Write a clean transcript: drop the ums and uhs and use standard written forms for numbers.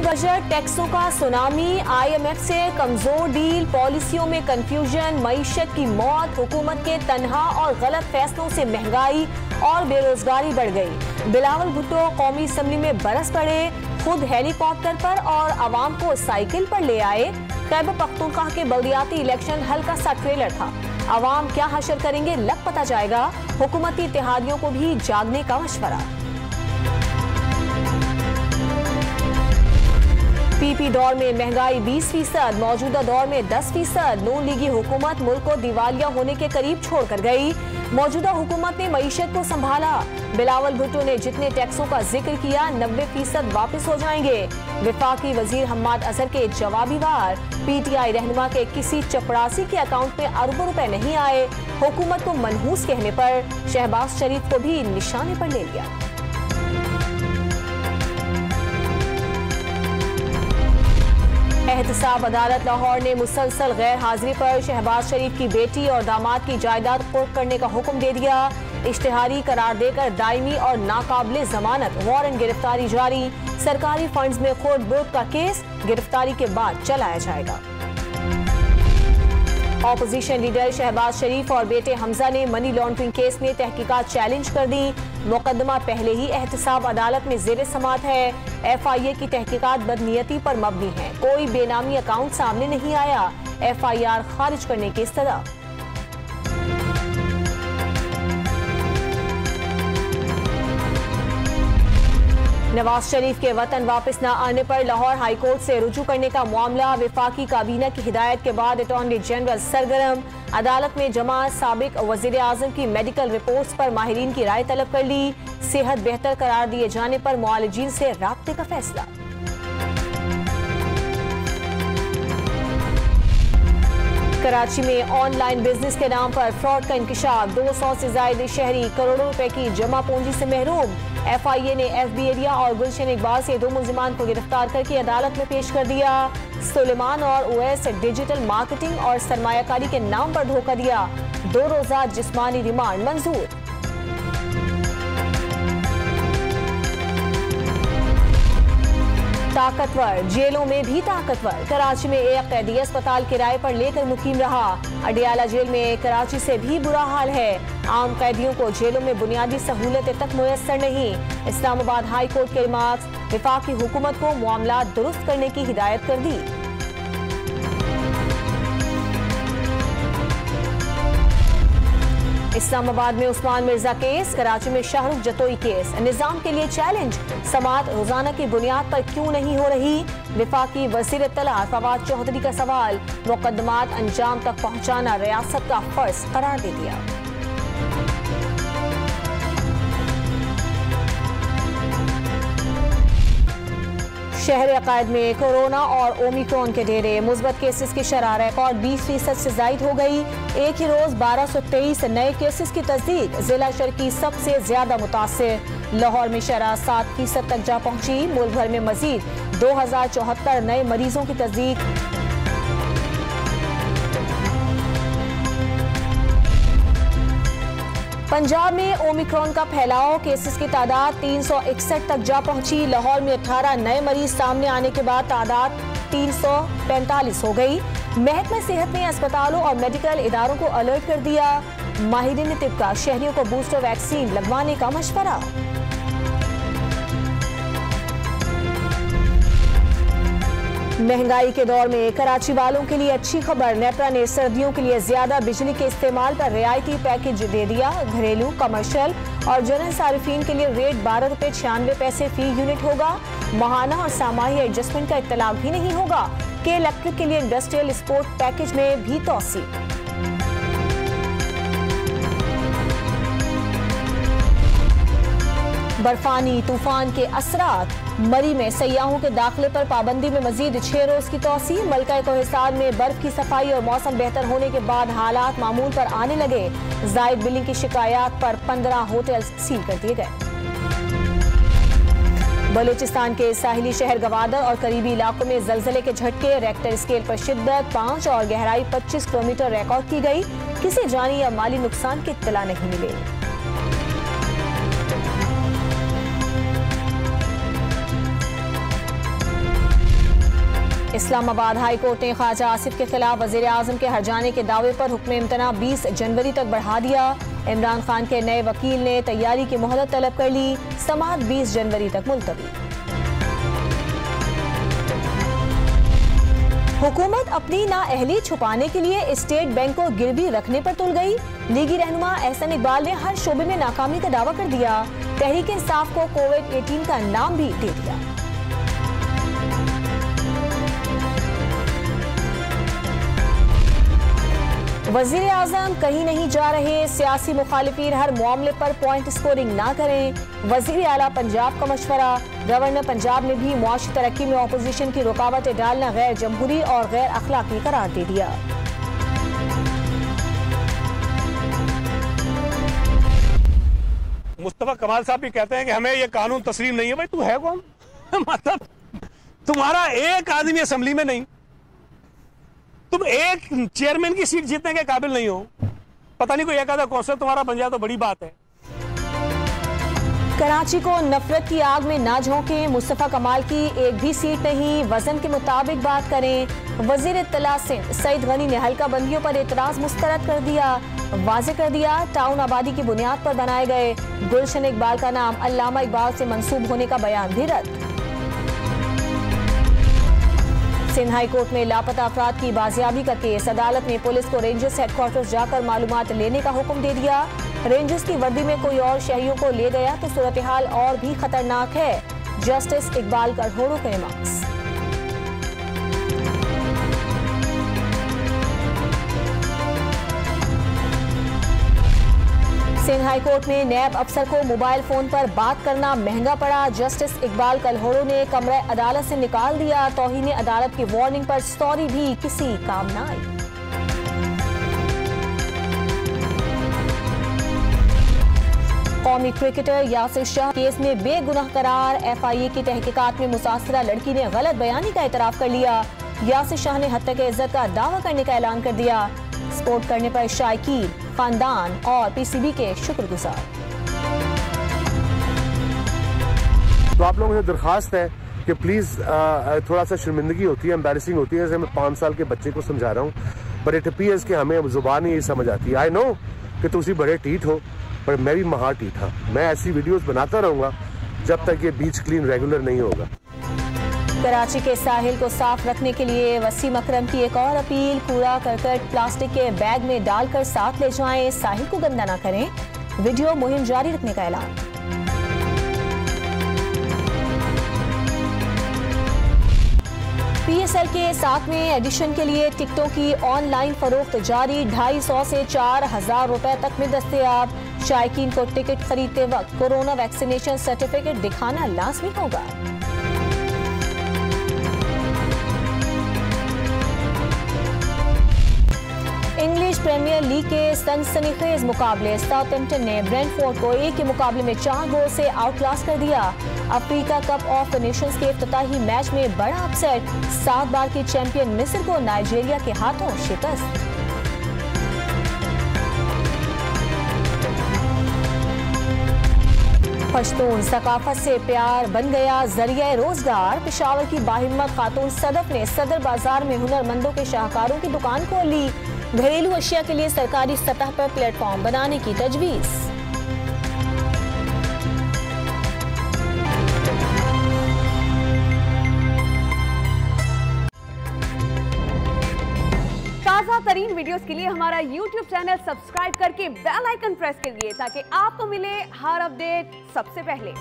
Budget टैक्सों का tsunami, IMF से कमजोर डील, पॉलिसियों में कंफ्यूजन, मईशत की मौत, हुकूमत के तन्हा और गलत फैसलों से महंगाई और बेरोजगारी बढ़ गई। बिलावल भुट्टो कौमी असम्बली में बरस पड़े, खुद हेलीकॉप्टर पर और आवाम को साइकिल पर ले आए। खैबर पख्तूनख्वा के बल्दियाती इलेक्शन हल्का सा ट्रेलर था। आवाम क्या हशर करेंगे लग पता जाएगा। हुकूमती इत्तेहादियों को भी जागने का मशवरा। PP दौर में महंगाई 20%, मौजूदा दौर में 10%। नून लीगी हुकूमत मुल्क को दिवालिया होने के करीब छोड़कर गई। मौजूदा हुकूमत ने मईशत को संभाला। बिलावल भुट्टो ने जितने टैक्सों का जिक्र किया 90% वापस हो जाएंगे। वफाकी वजीर हम्माद अजहर के जवाबी वार। PTI रहनुमा के किसी चपरासी के अकाउंट में अरबों रुपए नहीं आए। हुकूमत को मनहूस कहने पर शहबाज शरीफ को भी निशाने पर ले लिया। एहतसाब अदालत लाहौर ने मुसलसल गैर हाजिरी पर शहबाज शरीफ की बेटी और दामाद की जायदाद कुर्क करने का हुक्म दे दिया। इश्तिहारी करार देकर दायमी और नाकाबिले जमानत वारंट गिरफ्तारी जारी। सरकारी फंड्स में खुर्द बुर्द का केस गिरफ्तारी के बाद चलाया जाएगा। ऑपोजिशन लीडर शहबाज शरीफ और बेटे हमजा ने मनी लॉन्ड्रिंग केस में तहकीकात चैलेंज कर दी। मुकदमा पहले ही एहतसाब अदालत में जेर समात है। FIA की तहकीकात बदनीयती पर मबनी है। कोई बेनामी अकाउंट सामने नहीं आया। FIR खारिज करने की इस्तदा। नवाज शरीफ के वतन वापस न आने पर लाहौर हाई कोर्ट से रुजू करने का मामला। वफाकी काबीना की हिदायत के बाद अटॉर्नी जनरल सरगर्म। अदालत में जमा साबिक वजीर आजम की मेडिकल रिपोर्ट्स पर माहिरीन की राय तलब कर ली। सेहत बेहतर करार दिए जाने पर मुआलिजीन से राब्ते का फैसला। कराची में ऑनलाइन बिजनेस के नाम पर फ्रॉड का इंकशाफ। 200 से ज्यादा शहरी करोड़ों रुपए की जमा पूंजी से महरूम। FIA ने FB एरिया और गुलशन इकबाल से 2 मुल्जिमान को गिरफ्तार करके अदालत में पेश कर दिया। सुलेमान और उवैस डिजिटल मार्केटिंग और सरमायाकारी के नाम पर धोखा दिया। 2 रोजा जिस्मानी रिमांड मंजूर। ताकतवर, जेलों में भी ताकतवर। कराची में एक कैदी अस्पताल किराए पर लेकर मुकीम रहा। अडियाला जेल में कराची से भी बुरा हाल है। आम कैदियों को जेलों में बुनियादी सहूलतें तक मुयस्सर नहीं। इस्लामाबाद हाई कोर्ट के रिमार्क्स। वफाकी हुकूमत को मामला दुरुस्त करने की हिदायत कर दी। इस्लामाबाद में उस्मान मिर्जा केस, कराची में शाहरुख जतोई केस। निजाम के लिए चैलेंज, समाअत रोजाना की बुनियाद पर क्यों नहीं हो रही। वफाकी वजीर इत्तला फवाद चौधरी का सवाल। मुकदमात अंजाम तक पहुंचाना रियासत का फर्ज करार दे दिया। शहर अकायद में कोरोना और ओमिक्रॉन के डेरे। मुस्बत केसेस की शरह रिकॉर्ड 20% से जायद हो गई। एक ही रोज 1223 नए केसेस की तस्दीक। जिला शर्की सबसे ज्यादा मुतासिर। लाहौर में शरह 7% तक जा पहुंची। मुल्क भर में मजीद 2074 नए मरीजों की तस्दीक। पंजाब में ओमिक्रॉन का फैलाव, केसेस की तादाद 361 तक जा पहुंची। लाहौर में 18 नए मरीज सामने आने के बाद तादाद 345 हो गई। महकमा सेहत ने अस्पतालों और मेडिकल इदारों को अलर्ट कर दिया। माहिरीन तिब का शहरियों को बूस्टर वैक्सीन लगवाने का मशवरा। महंगाई के दौर में कराची वालों के लिए अच्छी खबर। नेपरा ने सर्दियों के लिए ज्यादा बिजली के इस्तेमाल पर रियायती पैकेज दे दिया। घरेलू, कमर्शियल और जनरल सार्फिन के लिए रेट 12 रुपए 96 पैसे फी यूनिट होगा। माहाना और सामाही एडजस्टमेंट का इत्तलाक भी नहीं होगा। के इलेक्ट्रिक के लिए इंडस्ट्रियल स्पोर्ट पैकेज में भी तोसी। बर्फानी तूफान के असरात। मरी में सयाहों के दाखिले पर पाबंदी में मजीद 6 रोज की तोसी। मलका कोहिस्तान में बर्फ की सफाई और मौसम बेहतर होने के बाद हालात मामूल पर आने लगे। जायद बिलिंग की शिकायत पर 15 होटल सील कर दिए गए। बलूचिस्तान के साहिली शहर गवादर और करीबी इलाकों में जलजले के झटके। रेक्टर स्केल पर शिद्दत 5 और गहराई 25 किलोमीटर रिकॉर्ड की गई। किसी जानी या माली नुकसान की इत्तला नहीं मिली। इस्लामाबाद हाई कोर्ट ने ख्वाजा आसिफ के खिलाफ वजीर आजम के हट जाने के दावे पर हुक्म इम्तना 20 जनवरी तक बढ़ा दिया। इमरान खान के नए वकील ने तैयारी की मोहलत तलब कर ली। समाअत 20 जनवरी तक मुलतवी। हुकूमत अपनी नाअहली छुपाने के लिए स्टेट बैंक को गिरवी रखने पर तुल गई। लीगी रहनुमा एहसन इकबाल ने हर शोबे में नाकामी का दावा कर दिया। तहरीक इंसाफ को कोविड-18 का नाम भी दे दिया। वजीर आजम कहीं नहीं जा रहे, सियासी मुखालिफिन हर मामले पर पॉइंट स्कोरिंग ना करें। वजीर आला पंजाब का मशवरा। गवर्नर पंजाब ने भी मुआशी तरक्की में अपोजिशन की रुकावटें डालना गैर जमहूरी और गैर अखलाकी करार दे दिया। मुस्तफा कमाल साहब भी कहते हैं कि हमें ये कानून तस्लीम नहीं है। भाई तू है कौन? मतलब तुम्हारा एक आदमी असेंबली में नहीं, तुम एक चेयरमैन की सीट जीतने के काबिल नहीं हो। पता नहीं कोई एक आधा कौंसल तुम्हारा बन जाए तो बड़ी बात है। कराची को नफरत की आग में ना झोंकें। मुस्तफा कमाल की एक भी सीट नहीं, वजन के मुताबिक बात करें। वजीर इत्तला सिंध सईद गनी ने हल्का बंदियों पर एतराज मुस्तरद कर दिया। वाज़ेह कर दिया टाउन आबादी की बुनियाद पर बनाए गए गुलशन इकबाल का नाम अल्लामा इकबाल से मंसूब होने का बयान भी रद्द। सिंध हाई कोर्ट में लापता अफराद की बाजियाबी का केस। अदालत ने पुलिस को रेंजर्स हेडक्वार्टर्स जाकर मालूमात लेने का हुक्म दे दिया। रेंजर्स की वर्दी में कोई और शहरियों को ले गया तो सूरत हाल और भी खतरनाक है। जस्टिस इकबाल करहोड़ो के रिमार्क्स। सिंध हाई कोर्ट में नैब अफसर को मोबाइल फोन पर बात करना महंगा पड़ा। जस्टिस इकबाल कलहोड़ो ने कमरे अदालत से निकाल दिया। तौहीन अदालत की वार्निंग पर सॉरी भी किसी काम न आई। कौमी क्रिकेटर यासिर शाह केस में बेगुनाह करार। FIA की तहकीकात में मुसाफिरा लड़की ने गलत बयानी का एतराफ कर लिया। यासिर शाह ने हत्या के इज्जत का दावा करने का ऐलान कर दिया। सपोर्ट करने पर शायकीन, खानदान और PCB के शुक्रगुजार। तो आप लोगों से दरखास्त है कि प्लीज थोड़ा सा शर्मिंदगी होती है, एम्बैरेसिंग होती है। जैसे मैं 5 साल के बच्चे को समझा रहा हूँ, बट इट अपीयर्स कि हमें जुबान ही समझ आती है। आई नो कि तुम बड़े टीट हो, पर मैं भी महा टीट था। मैं ऐसी वीडियोस बनाता रहूंगा जब तक ये बीच क्लीन रेगुलर नहीं होगा। कराची के साहिल को साफ रखने के लिए वसीम अकरम की एक और अपील। कूड़ा करकट प्लास्टिक के बैग में डालकर साथ ले जाएं, साहिल को गंदा न करें। वीडियो मुहिम जारी रखने का ऐलान। PSL के 7वें एडिशन के लिए टिकटों की ऑनलाइन फरोख्त जारी। 250 से 4000 रुपए तक में दस्तयाब। शायकीन को टिकट खरीदते वक्त कोरोना वैक्सीनेशन सर्टिफिकेट दिखाना लाजमी होगा। इंग्लिश प्रीमियर लीग के सनसनीखेज मुकाबले। साउथहैम्पटन ने ब्रेंटफोर्ड को 1 के मुकाबले में 4 गोल से आउटक्लास कर दिया। अफ्रीका कप ऑफ नेशंस के इफ्तिताही मैच में बड़ा अपसेट। 7 बार की चैंपियन मिस्र को नाइजीरिया के हाथों शिकस्त। पश्तून सकाफत से प्यार बन गया जरिया रोजगार। पेशावर की बाहिम्मत खातून सदफ ने सदर बाजार में हुनरमंदों के शाहकारों की दुकान खोल ली। घरेलू अशिया के लिए सरकारी सतह पर प्लेटफॉर्म बनाने की तजवीज। ताज़ा तरीन वीडियोस के लिए हमारा YouTube चैनल सब्सक्राइब करके बेल आइकन प्रेस कीजिए ताकि आपको मिले हर अपडेट सबसे पहले।